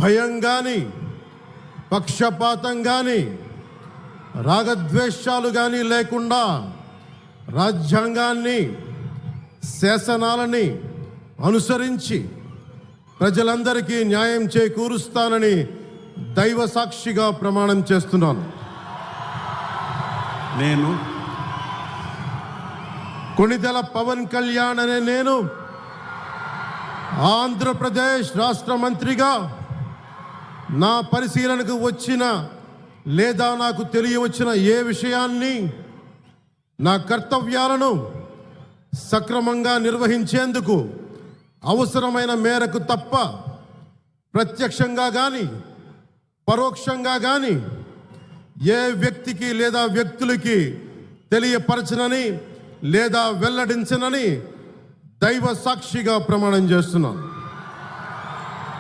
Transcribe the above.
భయం కానీ, పక్షపాతం కానీ, రాగద్వేషాలు కానీ లేకుండా రాజ్యాంగాన్ని, శాసనాలని అనుసరించి ప్రజలందరికీ న్యాయం చేకూరుస్తానని దైవ సాక్షిగా ప్రమాణం చేస్తున్నాను. నేను కొణిదెల పవన్ కళ్యాణ్ అనే నేను ఆంధ్రప్రదేశ్ రాష్ట్ర మంత్రిగా నా పరిశీలనకు వచ్చిన లేదా నాకు తెలియవచ్చిన ఏ విషయాన్ని, నా కర్తవ్యాలను సక్రమంగా నిర్వహించేందుకు అవసరమైన మేరకు తప్ప ప్రత్యక్షంగా కానీ పరోక్షంగా కానీ ఏ వ్యక్తికి లేదా వ్యక్తులకి తెలియపరచనని లేదా వెల్లడించనని దైవ సాక్షిగా ప్రమాణం చేస్తున్నాను.